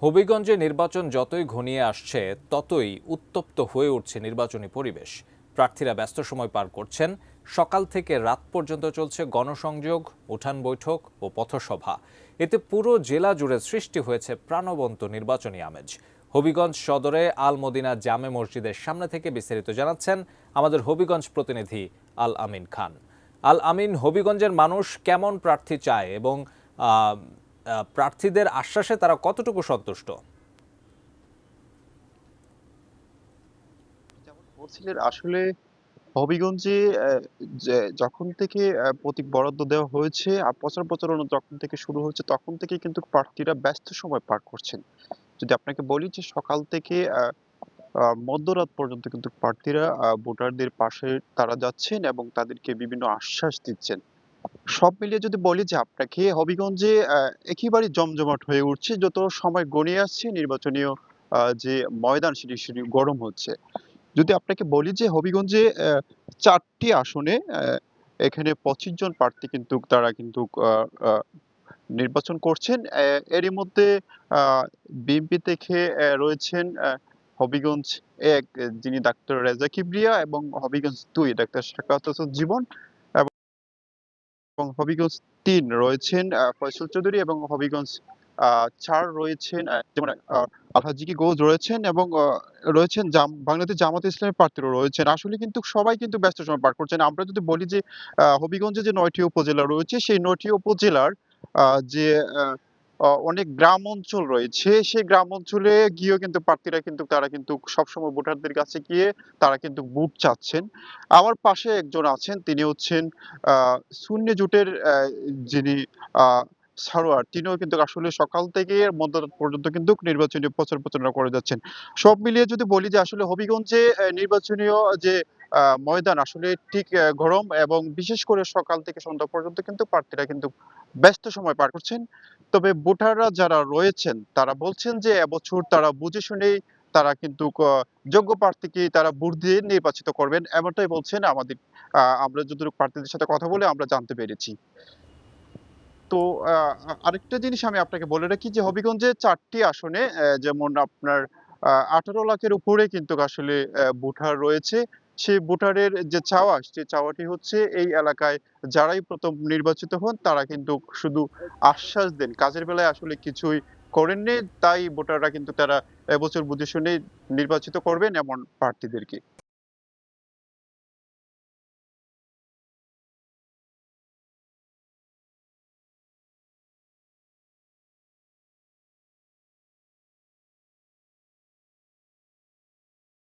হবিগঞ্জে নির্বাচন যতই ঘনিয়ে আসছে ততই উত্তপ্ত হয়ে উঠছে নির্বাচনী পরিবেশ। প্রার্থীরা ব্যস্ত সময় পার করছেন। সকাল থেকে রাত পর্যন্ত চলছে গণসংযোগ, উঠান বৈঠক ও পথসভা। এতে পুরো জেলা জুড়ে সৃষ্টি হয়েছে প্রাণবন্ত নির্বাচনী আমেজ। হবিগঞ্জ সদরে আল মদিনা জামে মসজিদের সামনে থেকে বিস্তারিত জানাচ্ছেন আমাদের হবিগঞ্জ প্রতিনিধি আল আমিন খান। আল আমিন, হবিগঞ্জের মানুষ কেমন প্রার্থী চায় এবং আহ, প্রার্থীদের আশ্বাসে তারা কতটুকু সন্তুষ্ট? যেমন বলছিলেন আসলে হবিগঞ্জে যখন থেকে প্রতীক বরাদ্দ দেওয়া হয়েছে আর প্রচার প্রচারণা যখন থেকে শুরু হয়েছে তখন থেকে কিন্তু প্রার্থীরা ব্যস্ত সময় পার করছেন। যদি আপনাকে বলি যে সকাল থেকে মধ্যরাত পর্যন্ত কিন্তু প্রার্থীরা ভোটারদের পাশে তারা যাচ্ছেন এবং তাদেরকে বিভিন্ন আশ্বাস দিচ্ছেন। সব মিলিয়ে যদি বলি যে আপনাকে হবিগঞ্জে একেবারেই জমজমাট হয়ে উঠছে। যত সময় গড়িয়ে আসছে নির্বাচনীয় যে ময়দান সেটি সেটি গরম হচ্ছে। যদি আপনাকে বলি যে হবিগঞ্জে ৪ টি আসনে এখানে ২৫ জন প্রার্থী কিন্তু তারা কিন্তু আ আ নির্বাচন করছেন। এরই মধ্যে আ বিএনপি থেকে রয়েছেন হবিগঞ্জ ১ যিনি ডাক্তার রেজা কিবরিয়া এবং হবিগঞ্জ ২ ডাক্তার সাখাওয়াত হোসেন জীবন এবং হবিগঞ্জ ৩ রয়েছেন ফয়সাল চৌধুরী এবং হবিগঞ্জ ৪ রয়েছেন যেমন আলহাজ গোজ রয়েছেন এবং রয়েছেন বাংলাদেশ জামায়াতে ইসলামী প্রার্থীরা রয়েছেন। আসলে কিন্তু সবাই কিন্তু ব্যস্ত সময় পার করছেন। আমরা যদি বলি যে হবিগঞ্জে যে ৯ টি উপজেলা রয়েছে সেই ৯ টি উপজেলার আ যে আ অ অনেক গ্রাম অঞ্চল রয়েছে, সেই গ্রাম অঞ্চলে গিয়েও কিন্তু প্রার্থীরা কিন্তু তারা কিন্তু সবসময় ভোটারদের কাছে গিয়ে তারা কিন্তু ভোট চাচ্ছেন। আমার পাশে একজন আছেন তিনি হচ্ছেন আ সুন্নি জোটের যিনি আ সারোয়ার তিনিও কিন্তু আসলে সকাল থেকে মধ্যরাত পর্যন্ত কিন্তু নির্বাচনী প্রচার প্রচারণা করে যাচ্ছেন। সব মিলিয়ে যদি বলি যে আসলে হবিগঞ্জে নির্বাচনীয় যে ময়দান আসলে ঠিক গরম এবং বিশেষ করে সকাল থেকে সন্ধ্যা পর্যন্ত কিন্তু প্রার্থীরা কিন্তু ব্যস্ত সময় পার করছেন। তবে ভোটাররা যারা রয়েছেন তারা বলছেন যে এবছর তারা বুঝে শুনেই তারা কিন্তু যোগ্য প্রার্থীকেই তারা ভোট দিয়ে নির্বাচিত করবেন। এমনটাই বলছেন আমরা যতটুকু প্রার্থীদের সাথে কথা বলে আমরা জানতে পেরেছি। তো আ আ আরেকটা জিনিস আমি আপনাকে বলে রাখি যে হবিগঞ্জে ৪ টি আসনে যেমন আপনার ১৮ লাখের উপরে কিন্তু আসলে ভোটার রয়েছে। সেই ভোটারের যে চাওয়া, সে চাওয়াটি হচ্ছে এই এলাকায় যারাই ১ম নির্বাচিত হন তারা কিন্তু শুধু আশ্বাস দেন। কাজের বেলায় আসলে কিছুই করেননি। তাই ভোটাররা কিন্তু তারা এবছর বুঝে শুনেই নির্বাচিত করবেন এমন প্রার্থীদেরকে।